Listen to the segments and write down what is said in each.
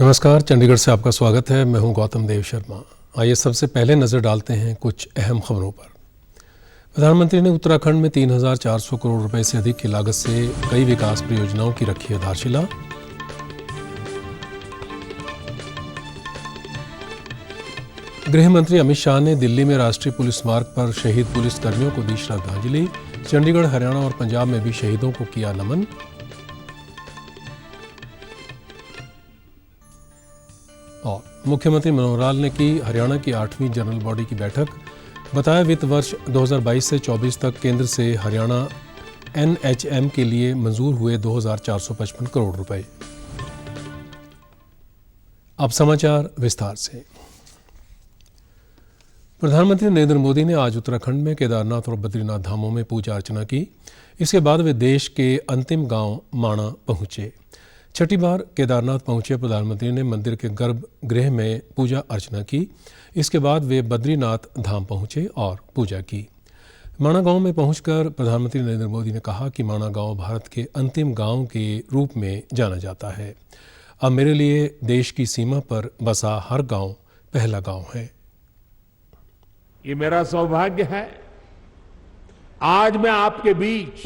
नमस्कार, चंडीगढ़ से आपका स्वागत है। मैं हूं गौतम देव शर्मा। आइए सबसे पहले नज़र डालते हैं कुछ अहम खबरों पर। प्रधानमंत्री ने उत्तराखंड में 3,400 करोड़ रुपए से अधिक की लागत से कई विकास परियोजनाओं की रखी आधारशिला। गृह मंत्री अमित शाह ने दिल्ली में राष्ट्रीय पुलिस स्मारक पर शहीद पुलिस कर्मियों को दी श्रद्धांजलि। चंडीगढ़, हरियाणा और पंजाब में भी शहीदों को किया नमन। और मुख्यमंत्री मनोहर लाल ने की हरियाणा की 8वीं जनरल बॉडी की बैठक। बताया वित्त वर्ष 2022 से 24 तक केंद्र से हरियाणा NHM के लिए मंजूर हुए 2,455 करोड़ रुपए। अब समाचार विस्तार से। प्रधानमंत्री नरेंद्र मोदी ने आज उत्तराखंड में केदारनाथ और बद्रीनाथ धामों में पूजा अर्चना की। इसके बाद वे देश के अंतिम गांव माणा पहुंचे। छठी बार केदारनाथ पहुंचे प्रधानमंत्री ने मंदिर के गर्भगृह में पूजा अर्चना की। इसके बाद वे बद्रीनाथ धाम पहुंचे और पूजा की। माणा गांव में पहुंचकर प्रधानमंत्री नरेंद्र मोदी ने कहा कि माणा गांव भारत के अंतिम गांव के रूप में जाना जाता है। अब मेरे लिए देश की सीमा पर बसा हर गांव पहला गांव है। ये मेरा सौभाग्य है आज मैं आपके बीच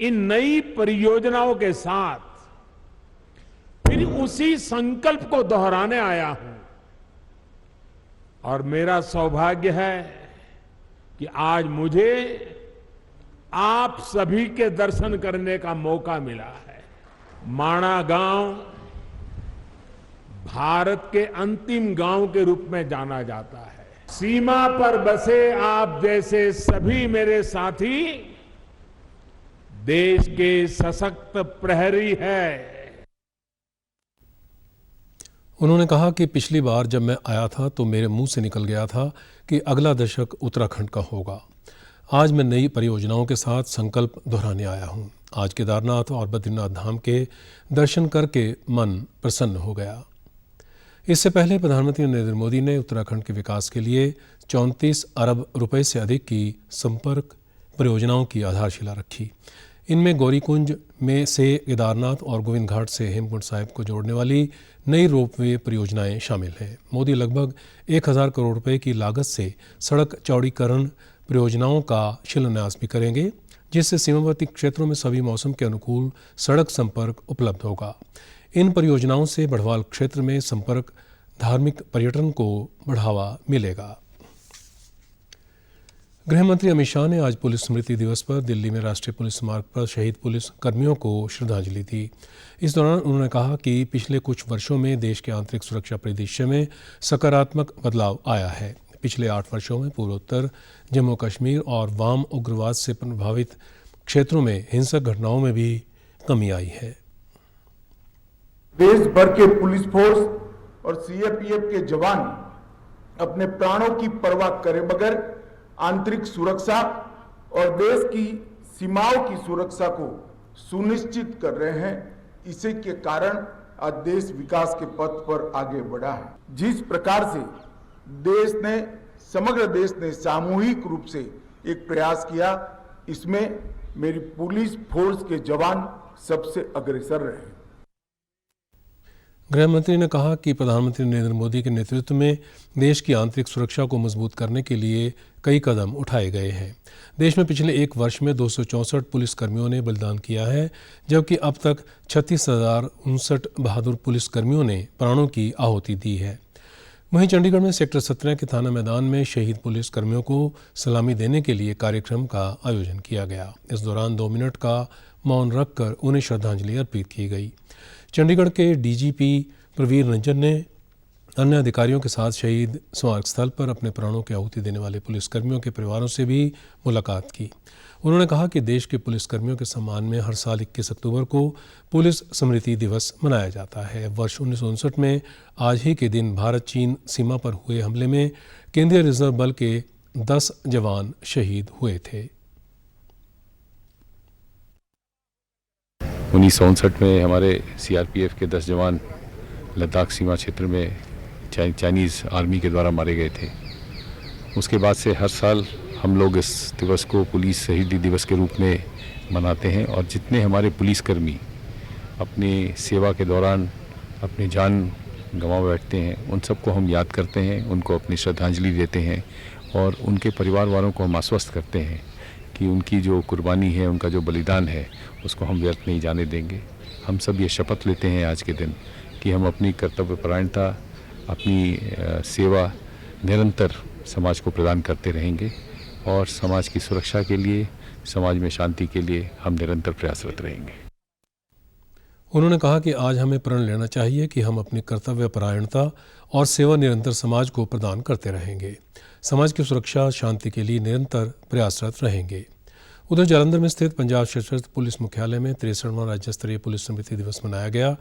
इन नई परियोजनाओं के साथ फिर उसी संकल्प को दोहराने आया हूं। और मेरा सौभाग्य है कि आज मुझे आप सभी के दर्शन करने का मौका मिला है। माणा गांव भारत के अंतिम गांव के रूप में जाना जाता है। सीमा पर बसे आप जैसे सभी मेरे साथी देश के सशक्त प्रहरी है। उन्होंने कहा कि पिछली बार जब मैं आया था तो मेरे मुंह से निकल गया था कि अगला दशक उत्तराखंड का होगा। आज मैं नई परियोजनाओं के साथ संकल्प दोहराने आया हूं। आज केदारनाथ और बद्रीनाथ धाम के दर्शन करके मन प्रसन्न हो गया। इससे पहले प्रधानमंत्री नरेंद्र मोदी ने उत्तराखंड के विकास के लिए 34 अरब रुपए से अधिक की संपर्क परियोजनाओं की आधारशिला रखी। इनमें गौरीकुंज में से केदारनाथ और गोविंद घाट से हेमकुंड साहिब को जोड़ने वाली नई रोपवे परियोजनाएं शामिल हैं। मोदी लगभग 1,000 करोड़ रुपए की लागत से सड़क चौड़ीकरण परियोजनाओं का शिलान्यास भी करेंगे, जिससे सीमावर्ती क्षेत्रों में सभी मौसम के अनुकूल सड़क संपर्क उपलब्ध होगा। इन परियोजनाओं से बढ़वाल क्षेत्र में संपर्क, धार्मिक पर्यटन को बढ़ावा मिलेगा। गृह मंत्री अमित शाह ने आज पुलिस स्मृति दिवस पर दिल्ली में राष्ट्रीय पुलिस स्मारक पर शहीद पुलिस कर्मियों को श्रद्धांजलि दी। इस दौरान उन्होंने कहा कि पिछले कुछ वर्षों में देश के आंतरिक सुरक्षा परिदृश्य में सकारात्मक बदलाव आया है। पिछले 8 वर्षों में पूर्वोत्तर, जम्मू कश्मीर और वाम उग्रवाद से प्रभावित क्षेत्रों में हिंसक घटनाओं में भी कमी आई है। देश भर के पुलिस फोर्स और CAPF के जवान अपने प्राणों की परवाह करे बगैर आंतरिक सुरक्षा और देश की सीमाओं की सुरक्षा को सुनिश्चित कर रहे हैं। इसी के कारण आज देश विकास के पथ पर आगे बढ़ा है। जिस प्रकार से समग्र देश ने सामूहिक रूप से एक प्रयास किया, इसमें मेरी पुलिस फोर्स के जवान सबसे अग्रसर रहे। गृह मंत्री ने कहा कि प्रधानमंत्री नरेंद्र मोदी के नेतृत्व में देश की आंतरिक सुरक्षा को मजबूत करने के लिए कई कदम उठाए गए हैं। देश में पिछले 1 वर्ष में 264 पुलिसकर्मियों ने बलिदान किया है, जबकि अब तक 36,059 बहादुर पुलिसकर्मियों ने प्राणों की आहुति दी है। वहीं चंडीगढ़ में सेक्टर 17 के थाना मैदान में शहीद पुलिसकर्मियों को सलामी देने के लिए कार्यक्रम का आयोजन किया गया। इस दौरान 2 मिनट का मौन रखकर उन्हें श्रद्धांजलि अर्पित की गई। चंडीगढ़ के DGP प्रवीर रंजन ने अन्य अधिकारियों के साथ शहीद स्मारक स्थल पर अपने प्राणों की आहुति देने वाले पुलिसकर्मियों के परिवारों से भी मुलाकात की। उन्होंने कहा कि देश के पुलिसकर्मियों के सम्मान में हर साल 21 अक्टूबर को पुलिस स्मृति दिवस मनाया जाता है। वर्ष 1959 में आज ही के दिन भारत चीन सीमा पर हुए हमले में केंद्रीय रिजर्व बल के 10 जवान शहीद हुए थे। 1959 में हमारे CRPF के 10 जवान लद्दाख सीमा क्षेत्र में चाइनीज़ आर्मी के द्वारा मारे गए थे। उसके बाद से हर साल हम लोग इस दिवस को पुलिस शहीदी दिवस के रूप में मनाते हैं और जितने हमारे पुलिसकर्मी अपनी सेवा के दौरान अपनी जान गंवा बैठते हैं, उन सबको हम याद करते हैं, उनको अपनी श्रद्धांजलि देते हैं और उनके परिवार वालों को हम आश्वस्त करते हैं कि उनकी जो कुर्बानी है, उनका जो बलिदान है, उसको हम व्यर्थ नहीं जाने देंगे। हम सब ये शपथ लेते हैं आज के दिन कि हम अपनी कर्तव्यपरायणता, अपनी सेवा निरंतर समाज को प्रदान करते रहेंगे और समाज की सुरक्षा के लिए, समाज में शांति के लिए हम निरंतर प्रयासरत रहेंगे। उन्होंने कहा कि आज हमें प्रण लेना चाहिए कि हम अपनी कर्तव्यपरायणता और सेवा निरंतर समाज को प्रदान करते रहेंगे, समाज की सुरक्षा शांति के लिए निरंतर प्रयासरत रहेंगे। उधर जालंधर में स्थित पंजाब सशस्त्र पुलिस मुख्यालय में 63वां राज्य स्तरीय पुलिस स्मृति दिवस मनाया गया।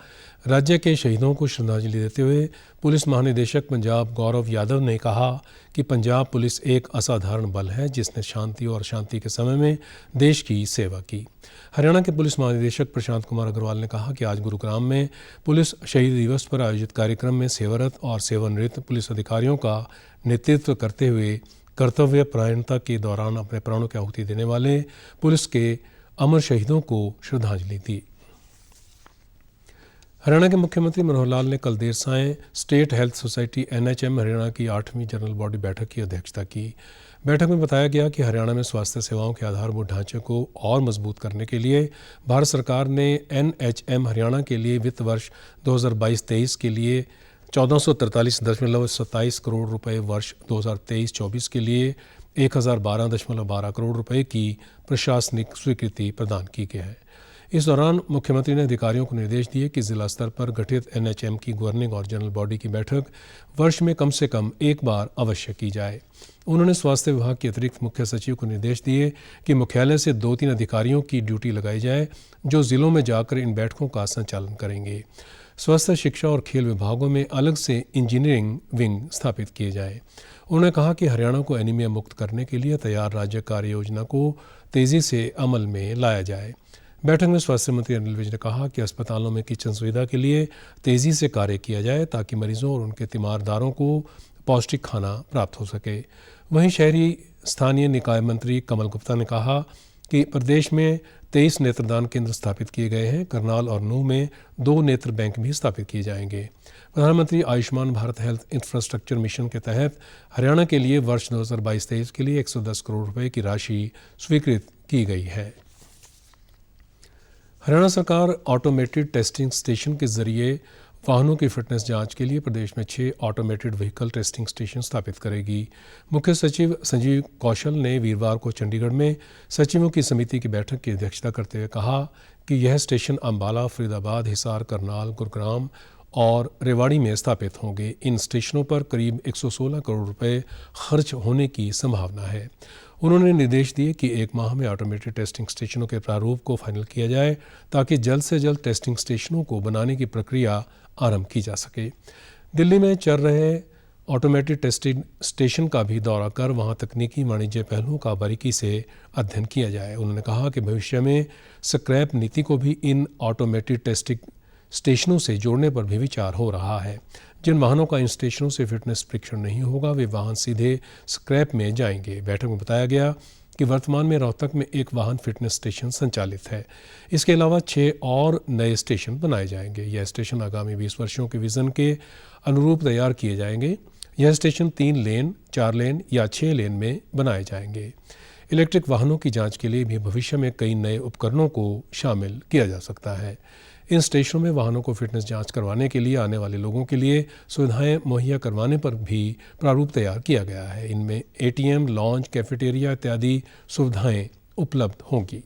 राज्य के शहीदों को श्रद्धांजलि देते हुए पुलिस महानिदेशक पंजाब गौरव यादव ने कहा कि पंजाब पुलिस एक असाधारण बल है जिसने शांति और अशांति के समय में देश की सेवा की। हरियाणा के पुलिस महानिदेशक प्रशांत कुमार अग्रवाल ने कहा कि आज गुरुग्राम में पुलिस शहीद दिवस पर आयोजित कार्यक्रम में सेवारत और सेवानिवृत्त पुलिस अधिकारियों का नेतृत्व करते हुए कर्तव्य परायणता के दौरान अपने प्राणों की आहुति देने वाले पुलिस के अमर शहीदों को श्रद्धांजलि दी। हरियाणा के मुख्यमंत्री मनोहर लाल ने कल देर सायं state health society NHM Haryana की 8वीं जनरल बॉडी बैठक की अध्यक्षता की। बैठक में बताया गया कि हरियाणा में स्वास्थ्य सेवाओं के आधारभूत ढांचे को और मजबूत करने के लिए भारत सरकार ने NHM हरियाणा के लिए वित्त वर्ष 2022-23 के लिए 1443.27 करोड़ रुपए, वर्ष 2023-24 के लिए 1012.12 करोड़ रुपए की प्रशासनिक स्वीकृति प्रदान की गई है। इस दौरान मुख्यमंत्री ने अधिकारियों को निर्देश दिए कि जिला स्तर पर गठित NHM की गवर्निंग और जनरल बॉडी की बैठक वर्ष में कम से कम एक बार अवश्य की जाए। उन्होंने स्वास्थ्य विभाग के अतिरिक्त मुख्य सचिव को निर्देश दिए कि मुख्यालय से 2-3 अधिकारियों की ड्यूटी लगाई जाए जो जिलों में जाकर इन बैठकों का संचालन करेंगे। स्वास्थ्य, शिक्षा और खेल विभागों में अलग से इंजीनियरिंग विंग स्थापित किए जाए। उन्होंने कहा कि हरियाणा को एनीमिया मुक्त करने के लिए तैयार राज्य कार्य योजना को तेजी से अमल में लाया जाए। बैठक में स्वास्थ्य मंत्री अनिल विज ने कहा कि अस्पतालों में किचन सुविधा के लिए तेजी से कार्य किया जाए ताकि मरीजों और उनके तीमारदारों को पौष्टिक खाना प्राप्त हो सके। वहीं शहरी स्थानीय निकाय मंत्री कमल गुप्ता ने कहा कि प्रदेश में 23 नेत्रदान केंद्र स्थापित किए गए हैं। करनाल और नूंह में 2 नेत्र बैंक भी स्थापित किए जाएंगे। प्रधानमंत्री Ayushman Bharat health infrastructure mission के तहत हरियाणा के लिए वर्ष 2022-23 के लिए 110 करोड़ रुपए की राशि स्वीकृत की गई है। हरियाणा सरकार ऑटोमेटेड टेस्टिंग स्टेशन के जरिए वाहनों की फिटनेस जांच के लिए प्रदेश में 6 ऑटोमेटेड व्हीकल टेस्टिंग स्टेशन स्थापित करेगी। मुख्य सचिव संजीव कौशल ने वीरवार को चंडीगढ़ में सचिवों की समिति की बैठक की अध्यक्षता करते हुए कहा कि यह स्टेशन अंबाला, फरीदाबाद, हिसार, करनाल, गुरुग्राम और रेवाड़ी में स्थापित होंगे। इन स्टेशनों पर करीब 116 करोड़ रुपए खर्च होने की संभावना है। उन्होंने निर्देश दिए कि 1 माह में ऑटोमेटेड टेस्टिंग स्टेशनों के प्रारूप को फाइनल किया जाए ताकि जल्द से जल्द टेस्टिंग स्टेशनों को बनाने की प्रक्रिया आरंभ की जा सके। दिल्ली में चल रहे ऑटोमेटेड टेस्टिंग स्टेशन का भी दौरा कर वहां तकनीकी वाणिज्य पहलुओं का बारीकी से अध्ययन किया जाए। उन्होंने कहा कि भविष्य में स्क्रैप नीति को भी इन ऑटोमेटेड टेस्टिंग स्टेशनों से जोड़ने पर भी विचार हो रहा है। जिन वाहनों का इन स्टेशनों से फिटनेस परीक्षण नहीं होगा वे वाहन सीधे स्क्रैप में जाएंगे। बैठक में बताया गया कि वर्तमान में रोहतक में 1 वाहन फिटनेस स्टेशन संचालित है। इसके अलावा 6 और नए स्टेशन बनाए जाएंगे। यह स्टेशन आगामी 20 वर्षों के विजन के अनुरूप तैयार किए जाएंगे। यह स्टेशन 3 लेन, 4 लेन या 6 लेन में बनाए जाएंगे। इलेक्ट्रिक वाहनों की जांच के लिए भी भविष्य में कई नए उपकरणों को शामिल किया जा सकता है। इन स्टेशनों में वाहनों को फिटनेस जांच करवाने के लिए आने वाले लोगों के लिए सुविधाएं मुहैया करवाने पर भी प्रारूप तैयार किया गया है। इनमें ATM, लॉन्च, कैफेटेरिया इत्यादि सुविधाएं उपलब्ध होंगी।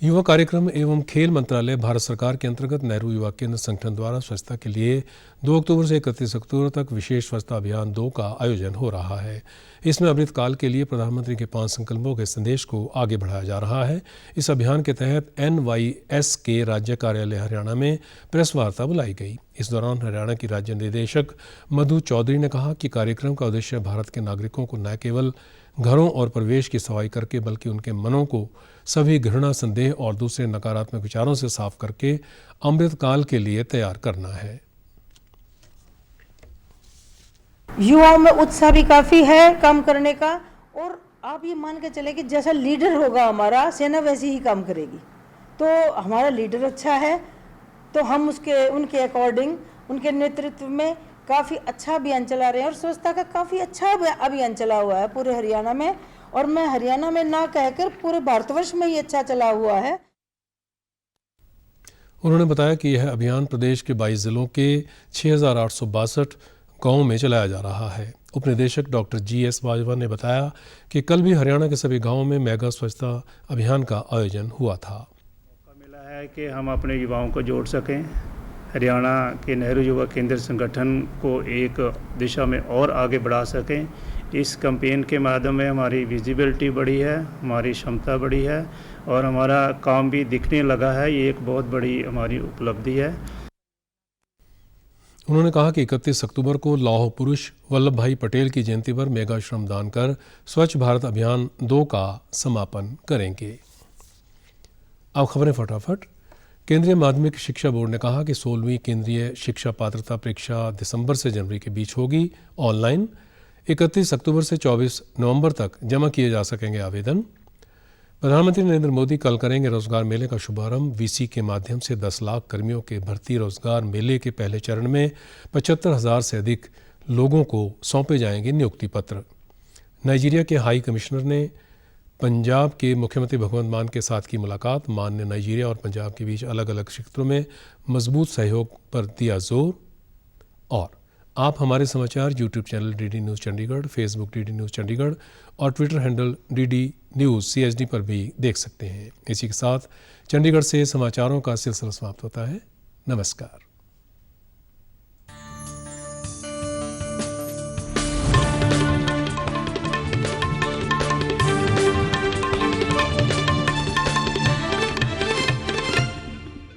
युवा कार्यक्रम एवं खेल मंत्रालय भारत सरकार के अंतर्गत नेहरू युवा केंद्र संगठन द्वारा स्वच्छता के लिए 2 अक्टूबर से 31 अक्टूबर तक विशेष स्वच्छता अभियान 2 का आयोजन हो रहा है। इसमें अमृतकाल के लिए प्रधानमंत्री के 5 संकल्पों के संदेश को आगे बढ़ाया जा रहा है। इस अभियान के तहत NYS के राज्य कार्यालय हरियाणा में प्रेस वार्ता बुलाई गई। इस दौरान हरियाणा की राज्य निदेशक मधु चौधरी ने कहा कि कार्यक्रम का उद्देश्य भारत के नागरिकों को न केवल घरों और परिवेश की सफाई करके बल्कि उनके मनों को सभी घृणा, संदेह और दूसरे नकारात्मक विचारों से साफ करके अमृतकाल के लिए तैयार करना है। युवाओं में उत्साह भी काफी है काम करने का, और आप ये मान के चले कि जैसा लीडर होगा हमारा, सेना वैसी ही काम करेगी। तो हमारा लीडर अच्छा है, तो हम उनके अकॉर्डिंग उनके नेतृत्व में काफ़ी अच्छा अभियान चला रहे हैं और स्वच्छता का काफ़ी अच्छा अभियान चला हुआ है पूरे हरियाणा में, और मैं हरियाणा में ना कहकर पूरे भारतवर्ष में ही अच्छा चला हुआ है। उन्होंने बताया कि यह अभियान प्रदेश के 22 जिलों के 6,862 गाँवों में चलाया जा रहा है। उपनिदेशक डॉक्टर GS बाजवा ने बताया कि कल भी हरियाणा के सभी गाँवों में मेगा स्वच्छता अभियान का आयोजन हुआ था। मौका मिला है कि हम अपने युवाओं को जोड़ सकें, हरियाणा के नेहरू युवा केंद्र संगठन को एक दिशा में और आगे बढ़ा सकें। इस कैंपेन के माध्यम में हमारी विजिबिलिटी बढ़ी है, हमारी क्षमता बढ़ी है और हमारा काम भी दिखने लगा है। ये एक बहुत बड़ी हमारी उपलब्धि है। उन्होंने कहा कि 31 अक्टूबर को लौह पुरुष वल्लभ भाई पटेल की जयंती पर मेगा श्रमदान कर स्वच्छ भारत अभियान 2 का समापन करेंगे। अब खबरें फटाफट। केंद्रीय माध्यमिक शिक्षा बोर्ड ने कहा कि 16वीं केंद्रीय शिक्षा पात्रता परीक्षा दिसंबर से जनवरी के बीच होगी ऑनलाइन। 31 अक्टूबर से 24 नवंबर तक जमा किए जा सकेंगे आवेदन। प्रधानमंत्री नरेंद्र मोदी कल करेंगे रोजगार मेले का शुभारंभ। VC के माध्यम से 10 लाख कर्मियों के भर्ती रोजगार मेले के पहले चरण में 75,000 से अधिक लोगों को सौंपे जाएंगे नियुक्ति पत्र। नाइजीरिया के हाई कमिश्नर ने पंजाब के मुख्यमंत्री भगवंत मान के साथ की मुलाकात। मान ने नाइजीरिया और पंजाब के बीच अलग अलग क्षेत्रों में मजबूत सहयोग पर दिया जोर। और आप हमारे समाचार YouTube channel DD news Chandigarh, Facebook DD news Chandigarh और Twitter handle DD news CHD पर भी देख सकते हैं। इसी के साथ चंडीगढ़ से समाचारों का सिलसिला समाप्त होता है। नमस्कार।